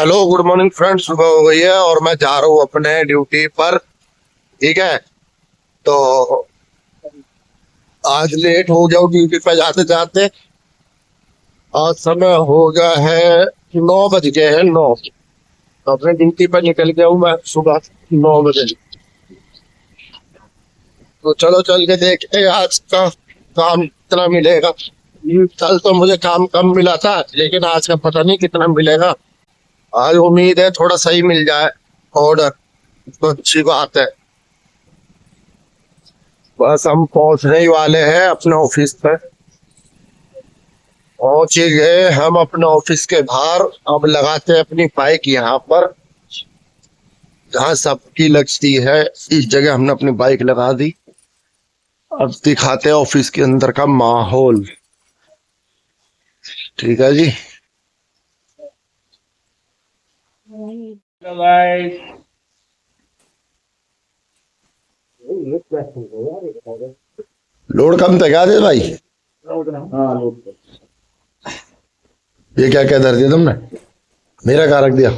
Hello good morning friends, सुबह हो गई है और मैं जा रहा हूँ अपने ड्यूटी पर। ठीक है, तो आज लेट हो जाऊँ ड्यूटी पर जाते जाते। आज समय हो गया है 9 बज गए हैं, 9। तो अपने ड्यूटी पर निकल गया हूँ मैं सुबह 9 बजे। तो चलो चल के देखते हैं आज का काम कितना मिलेगा। कल तो मुझे काम कम मिला था, लेकिन आज का पता नहीं कितना मिलेगा। आज उम्मीद है थोड़ा सही मिल जाए ऑर्डर, तो अच्छी बात है। बस हम पहुंचने ही वाले हैं अपने ऑफिस पे। पहुंच ही गए हम अपने ऑफिस के बाहर। अब लगाते हैं अपनी बाइक यहाँ पर, जहाँ सबकी लगती है। इस जगह हमने अपनी बाइक लगा दी। अब दिखाते हैं ऑफिस के अंदर का माहौल। ठीक है जी। लोड कम था क्या दे भाई? ये क्या क्या दर दिया तुमने? मेरा क्या रख दिया?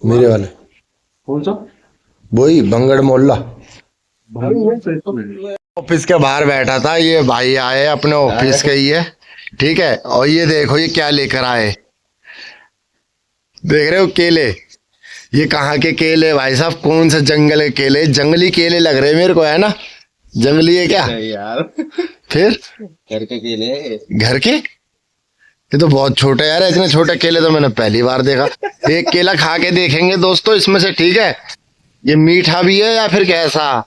मेरे वाले कौन सा? वही बंगड़ मोहल्ला। ऑफिस के बाहर बैठा था, ये भाई आए अपने ऑफिस के ही है। ठीक है, और ये देखो ये क्या लेकर आए। देख रहे हो केले? ये कहाँ के केले भाई साहब? कौन से जंगल के केले? जंगली केले लग रहे मेरे को, है ना? जंगली है क्या यार? फिर घर के केले। घर के? ये तो बहुत छोटे यार, इतने छोटे केले तो मैंने पहली बार देखा। एक केला खा के देखेंगे दोस्तों इसमें से, ठीक है? ये मीठा भी है या फिर कैसा?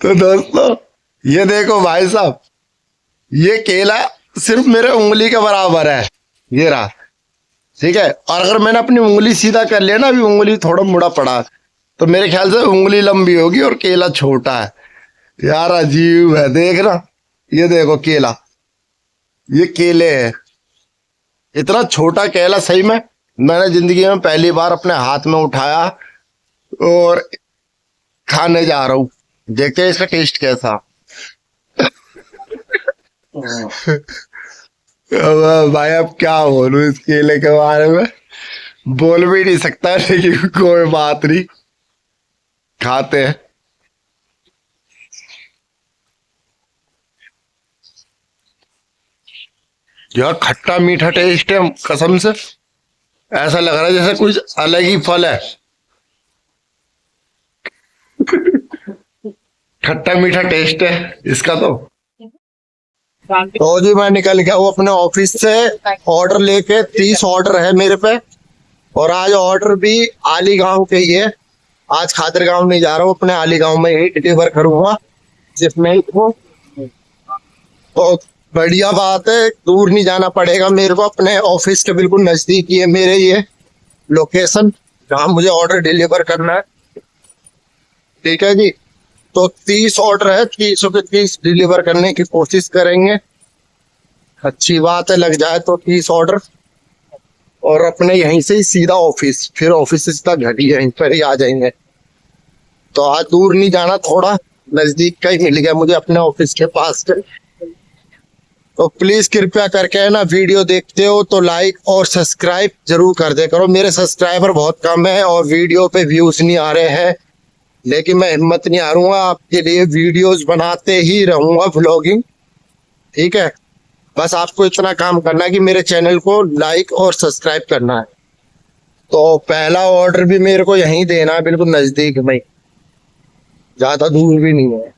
तो दोस्तों ये देखो भाई साहब, ये केला सिर्फ मेरे उंगली के बराबर है। ये रहा, ठीक है? और अगर मैंने अपनी उंगली सीधा कर लिया ना, अभी उंगली थोड़ा मुड़ा पड़ा, तो मेरे ख्याल से उंगली लंबी होगी और केला छोटा है। यार अजीब है, देख ना। ये देखो केला, ये केले है। इतना छोटा केला सही में मैंने जिंदगी में पहली बार अपने हाथ में उठाया और खाने जा रहा हूँ। देखते हैं इसका टेस्ट कैसा। अब भाई अब क्या बोलूं इस केले के बारे में? बोल भी नहीं सकता, लेकिन कोई बात नहीं, खाते हैं। यार खट्टा मीठा टेस्ट है कसम से। ऐसा लग रहा है जैसे कुछ अलग ही फल है। खट्टा मीठा टेस्ट है इसका तो जी मैं निकल गया हूँ अपने ऑफिस से ऑर्डर लेके। 30 ऑर्डर है मेरे पे, और आज ऑर्डर भी आली गांव के ही है। आज खादर गांव नहीं जा रहा हूँ, अपने आली गांव में ही डिलीवर करूंगा जिसमें इसको। तो बढ़िया बात है, दूर नहीं जाना पड़ेगा मेरे को। अपने ऑफिस के बिल्कुल नजदीक ही है मेरे ये लोकेशन जहाँ मुझे ऑर्डर डिलीवर करना है। ठीक है जी, तो 30 ऑर्डर है, 30 के 30 डिलीवर करने की कोशिश करेंगे। अच्छी बात है, लग जाए तो 30 ऑर्डर। और अपने यहीं से ही सीधा ऑफिस, फिर ऑफिस से सीधा घर ही, यहीं पर ही आ जाएंगे। तो आज दूर नहीं जाना, थोड़ा नजदीक का ही मिल गया मुझे अपने ऑफिस के पास से। तो प्लीज कृपया करके ना, वीडियो देखते हो तो लाइक और सब्सक्राइब जरूर कर दे करो। मेरे सब्सक्राइबर बहुत कम है और वीडियो पे व्यूज नहीं आ रहे हैं, लेकिन मैं हिम्मत नहीं हारूंगा, आपके लिए वीडियोस बनाते ही रहूंगा, व्लॉगिंग। ठीक है, बस आपको इतना काम करना है कि मेरे चैनल को लाइक और सब्सक्राइब करना है। तो पहला ऑर्डर भी मेरे को यहीं देना है, बिल्कुल नजदीक में, ज्यादा दूर भी नहीं है।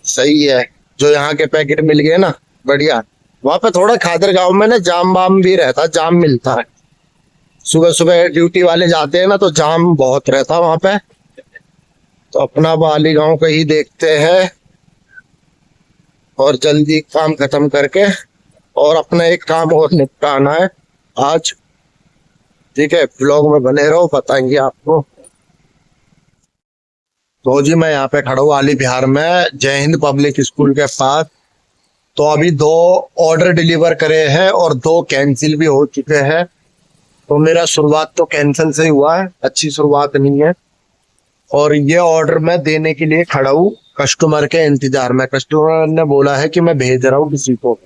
सही है, जो यहाँ के पैकेट मिल गए ना, बढ़िया। वहां पे थोड़ा खादर गांव में ना जाम वाम भी रहता, जाम मिलता है। सुबह सुबह ड्यूटी वाले जाते हैं ना, तो जाम बहुत रहता वहां पे। तो अपना बाली गांव का ही देखते हैं और जल्दी काम खत्म करके और अपना एक काम और निपटाना है आज। ठीक है, ब्लॉग में बने रहो, बताएंगे आपको। तो जी मैं यहाँ पे खड़ा हूँ आली बिहार में, जय हिंद पब्लिक स्कूल के पास। तो अभी 2 ऑर्डर डिलीवर करे हैं और 2 कैंसिल भी हो चुके हैं। तो मेरा शुरुआत तो कैंसिल से ही हुआ है, अच्छी शुरुआत नहीं है। और ये ऑर्डर मैं देने के लिए खड़ा हूँ कस्टमर के इंतजार में। कस्टमर ने बोला है कि मैं भेज रहा हूँ किसी को।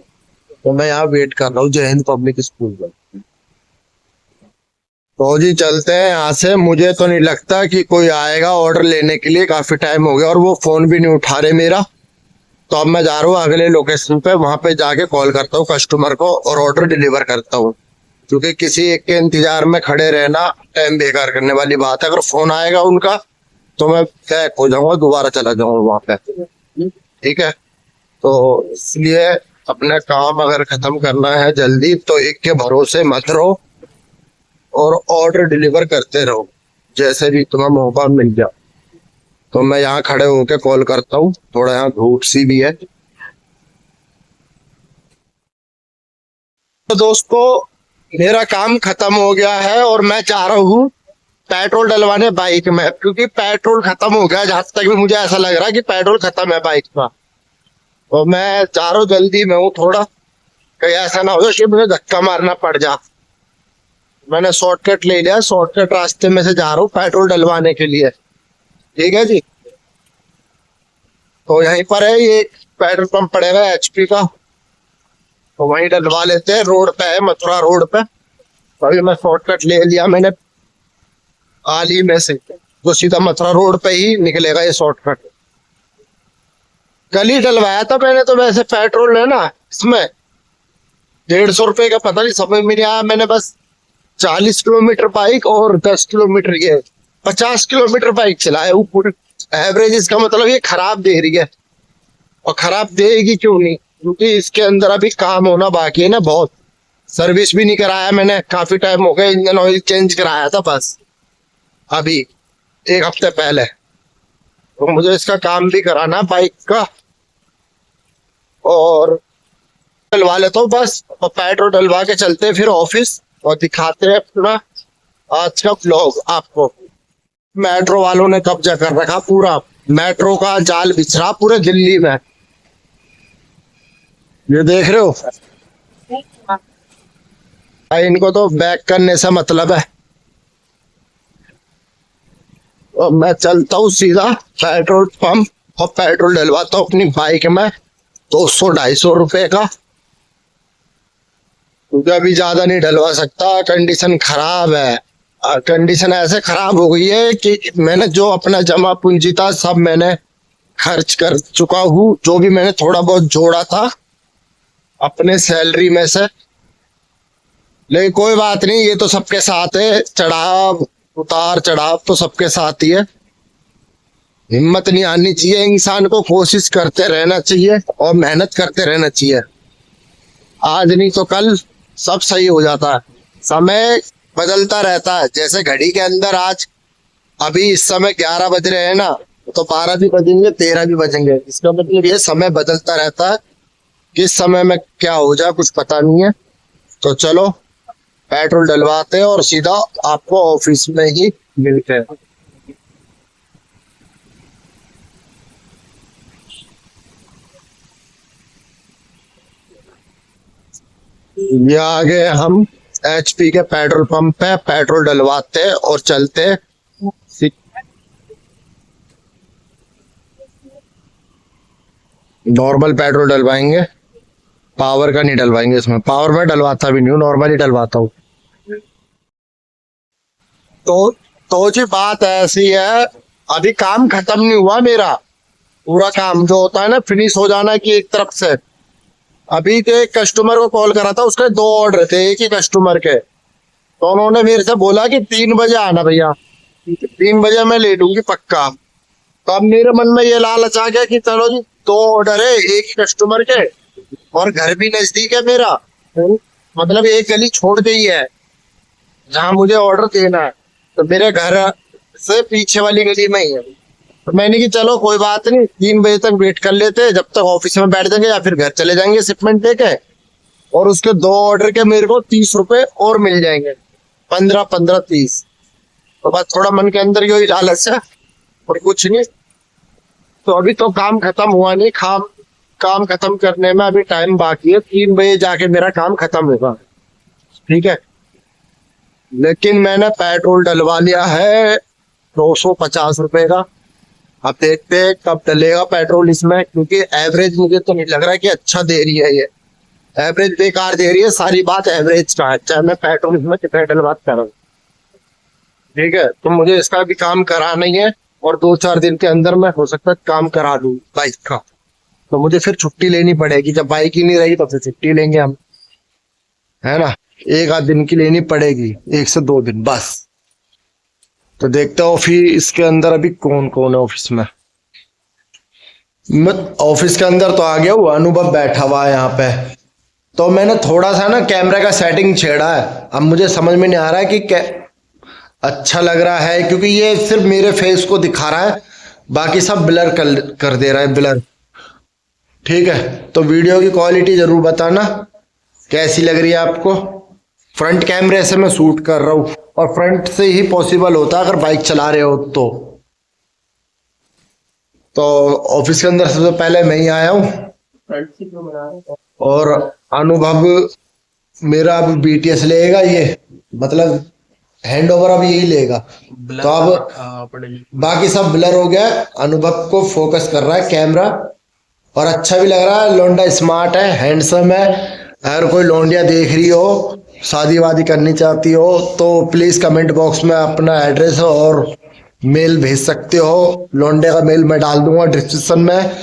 तो मैं यहाँ वेट कर रहा हूँ जय हिंद पब्लिक स्कूल में। तो जी चलते हैं यहाँ से। मुझे तो नहीं लगता कि कोई आएगा ऑर्डर लेने के लिए, काफी टाइम हो गया और वो फोन भी नहीं उठा रहे मेरा। तो अब मैं जा रहा हूँ अगले लोकेशन पे, वहां पे जाके कॉल करता हूँ कस्टमर को और ऑर्डर डिलीवर करता हूँ, क्योंकि किसी एक के इंतजार में खड़े रहना टाइम बेकार करने वाली बात है। अगर फोन आएगा उनका तो मैं बैक हो जाऊंगा, दोबारा चला जाऊंगा वहां पे। ठीक है, तो इसलिए अपना काम अगर खत्म करना है जल्दी तो एक के भरोसे मत रहो और ऑर्डर डिलीवर करते रहो जैसे भी तुम्हें मौका मिल जाए। तो मैं यहाँ खड़े होके कॉल करता हूँ, थोड़ा यहाँ धूप सी भी है। तो दोस्तों मेरा काम खत्म हो गया है और मैं चाह रहा हूँ पेट्रोल डलवाने बाइक में, क्योंकि पेट्रोल खत्म हो गया। जहां तक भी मुझे ऐसा लग रहा है कि पेट्रोल खत्म है बाइक का। तो मैं चाह रहा हूँ जल्दी में हूँ थोड़ा, कहीं ऐसा ना हो कि मुझे धक्का मारना पड़ जा। मैंने शॉर्टकट ले लिया, शॉर्टकट रास्ते में से जा रहा हूँ पेट्रोल डलवाने के लिए। ठीक है जी, तो यहीं पर है ये पेट्रोल पंप पड़ेगा एचपी का, तो वहीं डलवा लेते हैं। रोड पे है, मथुरा रोड पे। अभी मैं शॉर्टकट ले लिया मैंने आली में से, तो सीधा मथुरा रोड पे ही निकलेगा ये शॉर्टकट। कल ही डलवाया था मैंने तो, वैसे पेट्रोल है ना इसमें 150 रुपए का, पता नहीं समझ में नहीं आया। मैंने बस 40 किलोमीटर बाइक और 10 किलोमीटर ये 50 किलोमीटर बाइक चलाया ऊपर। एवरेज इसका मतलब ये खराब दे रही है, और खराब देगी क्यों नहीं, क्योंकि इसके अंदर अभी काम होना बाकी है ना बहुत। सर्विस भी नहीं कराया मैंने, काफी टाइम हो गया। इंजन ऑयल चेंज कराया था बस अभी 1 हफ्ते पहले। तो मुझे इसका काम भी कराना बाइक का, और डलवा लेता हूँ बस। और पेट्रोल डलवा के चलते हैं फिर ऑफिस और दिखाते हैं अपना आज का व्लॉग आपको। मेट्रो वालों ने कब्जा कर रखा पूरा, मेट्रो का जाल बिछ रहा पूरे दिल्ली में। ये देख रहे हो भाई, इनको तो बैक करने से मतलब है। और मैं चलता हूँ सीधा पेट्रोल पंप और पेट्रोल डलवाता हूँ अपनी बाइक में 200-250 रुपए का, क्योंकि अभी ज्यादा नहीं डलवा सकता, कंडीशन खराब है। कंडीशन ऐसे खराब हो गई है कि मैंने जो अपना जमा पूंजी था सब मैंने खर्च कर चुका हूँ, जो भी मैंने थोड़ा बहुत जोड़ा था अपने सैलरी में से। लेकिन कोई बात नहीं, ये तो सबके साथ है, चढ़ाव उतार चढ़ाव तो सबके साथ ही है। हिम्मत नहीं आनी चाहिए इंसान को, कोशिश करते रहना चाहिए और मेहनत करते रहना चाहिए। आज नहीं तो कल सब सही हो जाता है। समय बदलता रहता है, जैसे घड़ी के अंदर आज अभी इस समय 11 बज रहे हैं ना, तो 12 भी बजेंगे 13 भी बजेंगे। इसका मतलब ये समय बदलता रहता है, किस समय में क्या हो जाए कुछ पता नहीं है। तो चलो पेट्रोल डलवाते हैं और सीधा आपको ऑफिस में ही मिलते हैं। ये आगे हम एचपी के पेट्रोल पंप पे पेट्रोल डलवाते हैं और चलते हैं। नॉर्मल पेट्रोल डलवाएंगे, पावर का नहीं डलवाएंगे। इसमें पावर में डलवाता भी नहीं हूँ, नॉर्मल ही डलवाता हूँ। तो जी बात ऐसी है, अभी काम खत्म नहीं हुआ मेरा। पूरा काम जो होता है ना फिनिश हो जाना की एक तरफ से। अभी तो एक कस्टमर को कॉल करा था, उसके 2 ऑर्डर थे एक ही कस्टमर के। तो उन्होंने मेरे से बोला कि 3 बजे आना भैया, 3 बजे मैं ले लूंगी पक्का। तो अब मेरे मन में ये लालच आ गया कि चलो जी 2 ऑर्डर है एक ही कस्टमर के, और घर भी नजदीक है मेरा, मतलब एक गली छोड़ के ही है जहाँ मुझे ऑर्डर देना है। तो मेरे घर से पीछे वाली गली में ही है। तो मैंने कि चलो कोई बात नहीं, 3 बजे तक वेट कर लेते हैं, जब तक ऑफिस में बैठ जाएंगे या फिर घर चले जाएंगे शिपमेंट लेके। और उसके 2 ऑर्डर के मेरे को 30 रुपए और मिल जाएंगे, 15-15-30। तो बस थोड़ा मन के अंदर यही लालच है और कुछ नहीं। तो अभी तो काम खत्म हुआ नहीं, काम खत्म करने में अभी टाइम बाकी है। 3 बजे जाके मेरा काम खत्म होगा, ठीक है। लेकिन मैंने पेट्रोल डलवा लिया है 250 रुपए का। अब देखते हैं कब डलेगा पेट्रोल इसमें, क्योंकि एवरेज मुझे तो नहीं लग रहा है कि अच्छा दे रही है ये। एवरेज बेकार दे रही है, सारी बात एवरेज का है, चाहे मैं पेट्रोल में पेट्रोल बात कर रहा हूँ। ठीक है, तो मुझे इसका भी काम कराना ही है और 2-4 दिन के अंदर मैं हो सकता है काम करा लूँ बाइक का। तो मुझे फिर छुट्टी लेनी पड़ेगी, जब बाइक ही नहीं रही तो फिर छुट्टी लेंगे हम, है ना। 1 आध दिन की लेनी पड़ेगी, 1 से 2 दिन बस। तो देखते हो ऑफिस के अंदर अभी कौन कौन है ऑफिस में। मैं ऑफिस के अंदर तो आ गया हूँ, अनुभव बैठा हुआ है यहाँ पे। तो मैंने थोड़ा सा ना कैमरे का सेटिंग छेड़ा है, अब मुझे समझ में नहीं आ रहा है कि अच्छा लग रहा है, क्योंकि ये सिर्फ मेरे फेस को दिखा रहा है, बाकी सब ब्लर कर दे रहा है, ब्लर। ठीक है, तो वीडियो की क्वालिटी जरूर बताना कैसी लग रही है आपको। फ्रंट कैमरे से मैं शूट कर रहा हूँ और फ्रंट से ही पॉसिबल होता है अगर बाइक चला रहे हो तो ऑफिस के अंदर सबसे पहले मैं ही आया हूँ और अनुभव मेरा अब BTS लेगा, ये मतलब हैंड ओवर अब यही लेगा। तो अब बाकी सब ब्लर हो गया, अनुभव को फोकस कर रहा है कैमरा और अच्छा भी लग रहा है। लौंडा स्मार्ट है, हैंडसम है। अगर कोई लौंडिया देख रही हो, शादी वादी करनी चाहती हो, तो प्लीज कमेंट बॉक्स में अपना एड्रेस और मेल भेज सकते हो। लौंडे का मेल मैं डाल दूंगा डिस्क्रिप्शन में,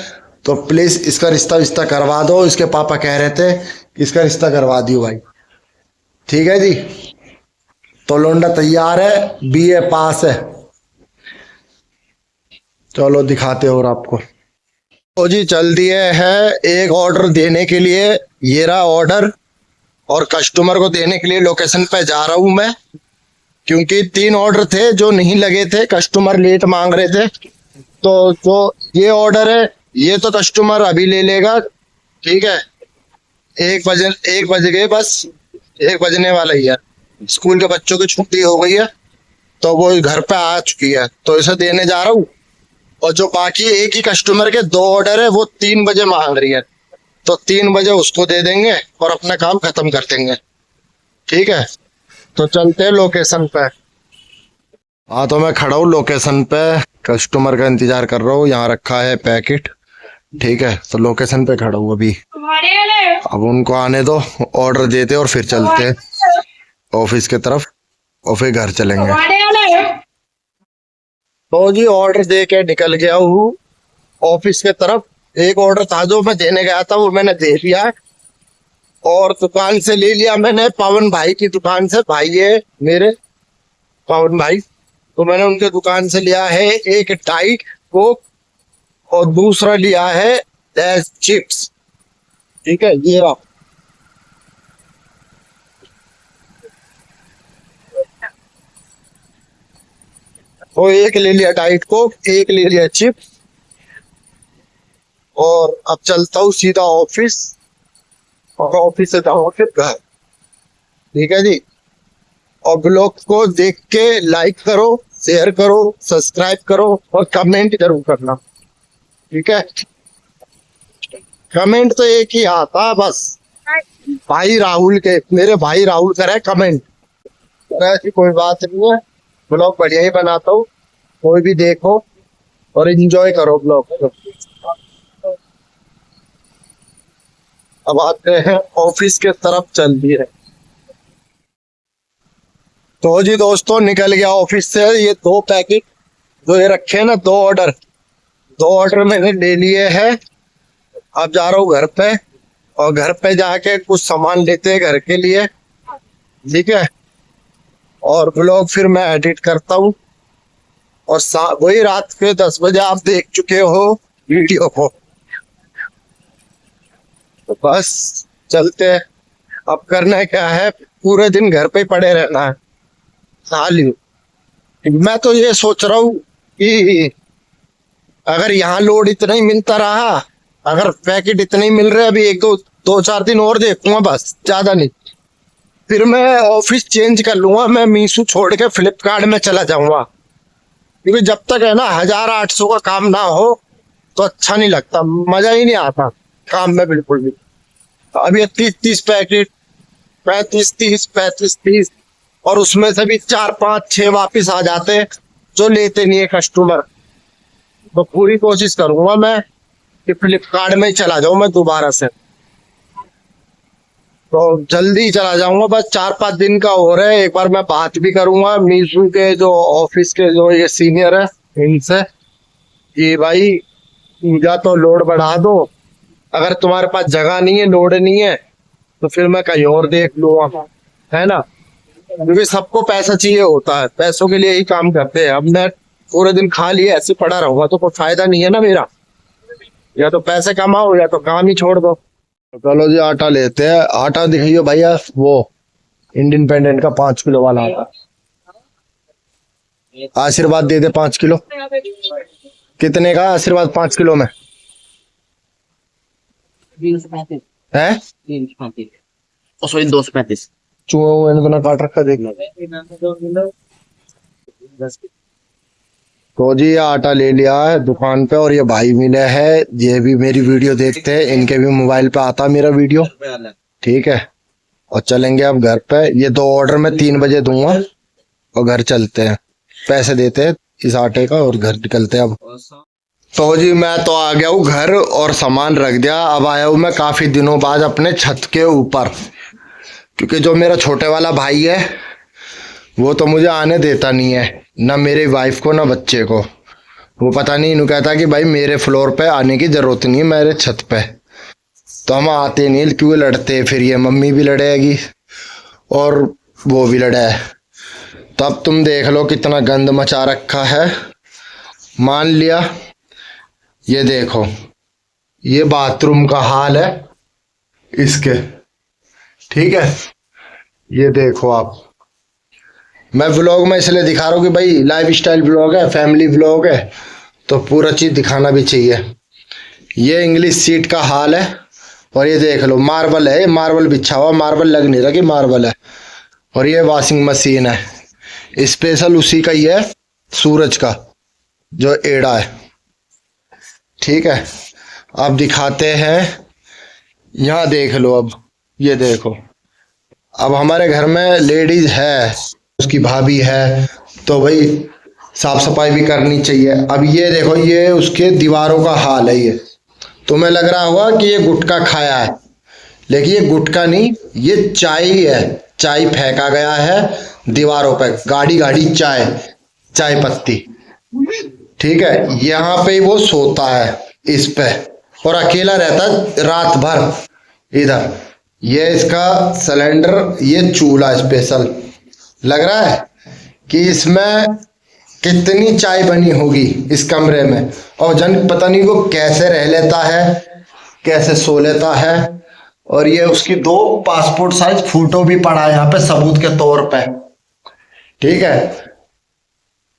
तो प्लीज इसका रिश्ता विश्ता करवा दो। इसके पापा कह रहे थे इसका रिश्ता करवा दियो भाई, ठीक है जी। तो लौंडा तैयार है, BA पास है। चलो दिखाते और आपको। तो जी चल दिए है एक ऑर्डर देने के लिए, ये रहा ऑर्डर, और कस्टमर को देने के लिए लोकेशन पे जा रहा हूं मैं, क्योंकि 3 ऑर्डर थे जो नहीं लगे थे, कस्टमर लेट मांग रहे थे। तो जो ये ऑर्डर है ये तो कस्टमर अभी ले लेगा, ठीक है। 1 बज गए, बस 1 बजने वाला ही है। स्कूल के बच्चों की छुट्टी हो गई है तो वो घर पे आ चुकी है, तो इसे देने जा रहा हूँ। और जो बाकी एक ही कस्टमर के 2 ऑर्डर है वो 3 बजे मांग रही है, तो 3 बजे उसको दे देंगे और अपना काम खत्म कर देंगे, ठीक है। तो चलते हैं लोकेशन पे। हाँ, तो मैं खड़ा हूँ लोकेशन पे, कस्टमर का इंतजार कर रहा हूँ। यहाँ रखा है पैकेट, ठीक है। तो लोकेशन पे खड़ा हूँ अभी, अब उनको आने दो, ऑर्डर देते और फिर चलते हैं ऑफिस की तरफ और फिर घर चलेंगे। तो जी ऑर्डर दे के निकल गया हूँ ऑफिस के तरफ। एक ऑर्डर था जो मैं देने गया था वो मैंने दे दिया है और दुकान से ले लिया मैंने, पवन भाई की दुकान से। भाई है मेरे पवन भाई, तो मैंने उनके दुकान से लिया है एक टाइट कोक और दूसरा लिया है लैस चिप्स, ठीक है। ये रहा, तो एक ले लिया डाइट कोक, एक ले लिया चिप्स, और अब चलता हूँ सीधा ऑफिस और ऑफिस से जाऊंगा फिर घर, ठीक है जी। और ब्लॉग को देख के लाइक करो, शेयर करो, सब्सक्राइब करो और कमेंट जरूर करना, ठीक है। कमेंट तो एक ही आता बस, भाई राहुल के, मेरे भाई राहुल का है कमेंट, ऐसी कोई बात नहीं है। ब्लॉग बढ़िया ही बनाता हूँ, कोई भी देखो और एंजॉय करो ब्लॉग को। अब आते हैं ऑफिस के तरफ, चल दिए। तो जी दोस्तों निकल गया ऑफिस से। ये 2 पैकेट जो ये रखे हैं ना, 2 ऑर्डर मैंने ले लिए हैं। अब जा रहा हूँ घर पे और घर पे जाके कुछ सामान लेते हैं घर के लिए, ठीक है। और ब्लॉग फिर मैं एडिट करता हूँ और वही रात के 10 बजे आप देख चुके हो वीडियो को। तो बस चलते हैं। अब करना क्या है, पूरे दिन घर पे पड़े रहना है साली। मैं तो ये सोच रहा हूँ कि अगर यहाँ लोड इतना ही मिलता रहा, अगर पैकेट इतने ही मिल रहे, अभी 1-2-4 दिन और देखूंगा बस, ज्यादा नहीं। फिर मैं ऑफिस चेंज कर लूंगा, मैं मीशो छोड़ के फ्लिपकार्ट में चला जाऊंगा, क्योंकि जब तक है ना 1800 का काम ना हो तो अच्छा नहीं लगता, मजा ही नहीं आता काम में बिल्कुल भी। अब ये 30 पैकेट, 35-30 और उसमें से भी 4-5-6 वापिस आ जाते जो लेते नहीं है कस्टमर। तो पूरी कोशिश करूंगा मैं कि फ्लिपकार्ट में ही चला जाऊं मैं दोबारा से। तो जल्दी चला जाऊंगा, बस 4-5 दिन का हो रहा है। एक बार मैं बात भी करूंगा मीशू के जो ऑफिस के जो ये सीनियर है इनसे कि भाई या तो लोड बढ़ा दो, अगर तुम्हारे पास जगह नहीं है, लोड नहीं है, तो फिर मैं कहीं और देख लूंगा, है ना। क्योंकि सबको पैसा चाहिए होता है, पैसों के लिए ही काम करते हैं। अब मैं पूरे दिन खाली ऐसे पड़ा रहूंगा तो कोई फायदा नहीं है ना मेरा। या तो पैसे कमाओ या तो काम ही छोड़ दो। तो चलो जी आटा लेते हैं। आटा दिखाइए भैया, वो इंडिपेंडेंट का 5 किलो वाला आटा। आशीर्वाद दे दे 5 किलो। कितने का आशीर्वाद 5 किलो में? 335 है 335 सॉरी 235 चूहा मैंने तो ना काट रखा, देख लो। तो जी ये आटा ले लिया है दुकान पे, और ये भाई मिले हैं, ये भी मेरी वीडियो देखते हैं, इनके भी मोबाइल पे आता मेरा वीडियो, ठीक है। और चलेंगे अब घर पे। ये 2 ऑर्डर मैं 3 बजे दूंगा और घर चलते हैं, पैसे देते हैं इस आटे का और घर निकलते हैं अब। तो जी मैं तो आ गया हूँ घर और सामान रख दिया। अब आया हूँ मैं काफी दिनों बाद अपने छत के ऊपर, क्योंकि जो मेरा छोटे वाला भाई है वो तो मुझे आने देता नहीं है, ना मेरी वाइफ को ना बच्चे को। वो पता नहीं, इन्हों कहता कि भाई मेरे फ्लोर पे आने की जरूरत नहीं है, मेरे छत पे। तो हम आते नहीं, क्यों लड़ते, फिर ये मम्मी भी लड़ेगी और वो भी लड़े है। तो अब तुम देख लो कितना गंद मचा रखा है। मान लिया, ये देखो ये बाथरूम का हाल है इसके, ठीक है। ये देखो आप, मैं व्लॉग में इसलिए दिखा रहा हूँ कि भाई लाइफ स्टाइल व्लॉग है, फैमिली व्लॉग है, तो पूरा चीज दिखाना भी चाहिए। ये इंग्लिश सीट का हाल है, और ये देख लो मार्बल है, मार्बल बिछा हुआ, मार्बल लग नहीं रहा कि मार्बल है। और ये वॉशिंग मशीन है, स्पेशल उसी का ही है, सूरज का जो एड़ा है, ठीक है। अब दिखाते हैं, यहाँ देख लो। अब ये देखो, अब हमारे घर में लेडीज है, उसकी भाभी है, तो भाई साफ सफाई भी करनी चाहिए। अब ये देखो, ये उसके दीवारों का हाल है। ये तुम्हें लग रहा होगा कि ये गुटखा खाया है, लेकिन ये गुटखा नहीं, ये चाय ही है। चाय फेंका गया है दीवारों पे, गाड़ी गाड़ी चाय, चाय पत्ती, ठीक है। यहाँ पे वो सोता है इस पे, और अकेला रहता है रात भर इधर। ये इसका सिलेंडर, ये चूल्हा स्पेशल लग रहा है कि इसमें कितनी चाय बनी होगी इस कमरे में। और जन पता नहीं वो कैसे रह लेता है, कैसे सो लेता है। और ये उसकी 2 पासपोर्ट साइज फोटो भी पड़ा है यहाँ पे सबूत के तौर पे, ठीक है।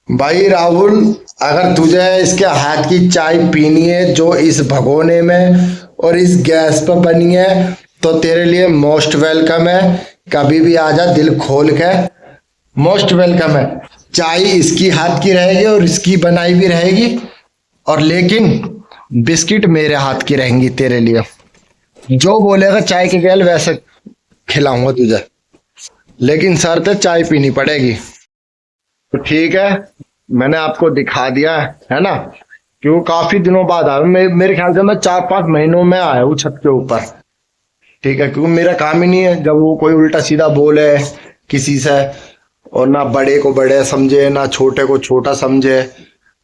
भाई राहुल, अगर तुझे इसके हाथ की चाय पीनी है जो इस भगोने में और इस गैस पर बनी है, तो तेरे लिए मोस्ट वेलकम है। कभी भी आजा, दिल खोल के, मोस्ट वेलकम है। चाय इसकी हाथ की रहेगी और इसकी बनाई भी रहेगी, और लेकिन बिस्किट मेरे हाथ की रहेंगी तेरे लिए। जो बोलेगा चाय के गैल वैसे खिलाऊंगा तुझे, लेकिन शर्त है चाय पीनी पड़ेगी। तो ठीक है, मैंने आपको दिखा दिया है ना, क्यों काफी दिनों बाद आया। मेरे ख्याल से मैं 4-5 महीनों में आया हूँ छत के ऊपर, ठीक है। क्योंकि मेरा काम ही नहीं है जब वो कोई उल्टा सीधा बोले किसी से, और ना बड़े को बड़े समझे ना छोटे को छोटा समझे,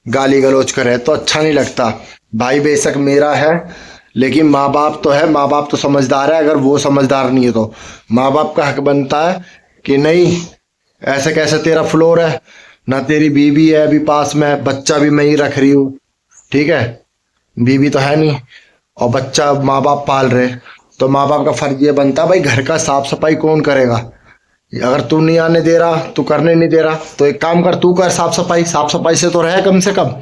गाली गलौज करे, तो अच्छा नहीं लगता। भाई बेशक मेरा है, लेकिन माँ बाप तो है, माँ बाप तो समझदार है। अगर वो समझदार नहीं है तो माँ बाप का हक बनता है कि नहीं, ऐसे कैसे तेरा फ्लोर है, ना तेरी बीवी है अभी पास में, बच्चा भी मैं ही रख रही हूँ, ठीक है। बीवी तो है नहीं और बच्चा माँ बाप पाल रहे, तो माँ बाप का फर्ज ये बनता है भाई घर का साफ सफाई कौन करेगा। अगर तू नहीं आने दे रहा, तू करने नहीं दे रहा, तो एक काम कर, तू कर साफ सफाई। साफ सफाई से तो रहे कम से कम,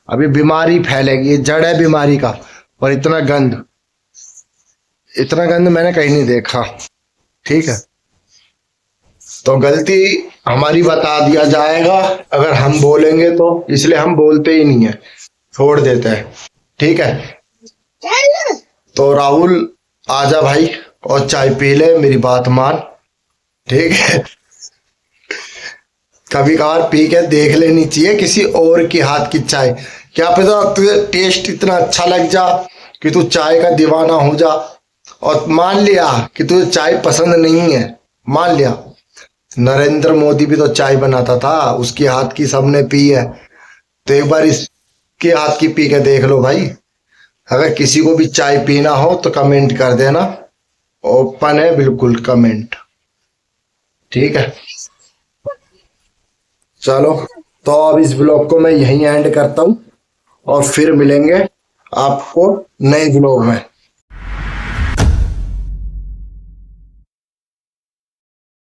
अभी बीमारी फैलेगी, ये जड़ है बीमारी का। और इतना गंद मैंने कहीं नहीं देखा, ठीक है। तो गलती हमारी बता दिया जाएगा अगर हम बोलेंगे तो, इसलिए हम बोलते ही नहीं है, छोड़ देते हैं, ठीक है। तो राहुल आजा भाई और चाय पी ले, मेरी बात मान, ठीक है। कभी कभार पी के देख लेनी चाहिए किसी और की हाथ की चाय, क्या पता तुझे टेस्ट इतना अच्छा लग जा कि तू चाय का दीवाना हो जा और मान लिया कि तुझे चाय पसंद नहीं है, मान लिया, नरेंद्र मोदी भी तो चाय बनाता था, उसके हाथ की सबने पी है, तो एक बार इसके हाथ की पी के देख लो भाई। अगर किसी को भी चाय पीना हो तो कमेंट कर देना, ओपन है बिल्कुल कमेंट, ठीक है। चलो, तो अब इस ब्लॉग को मैं यहीं एंड करता हूँ और फिर मिलेंगे आपको नए ब्लॉग में।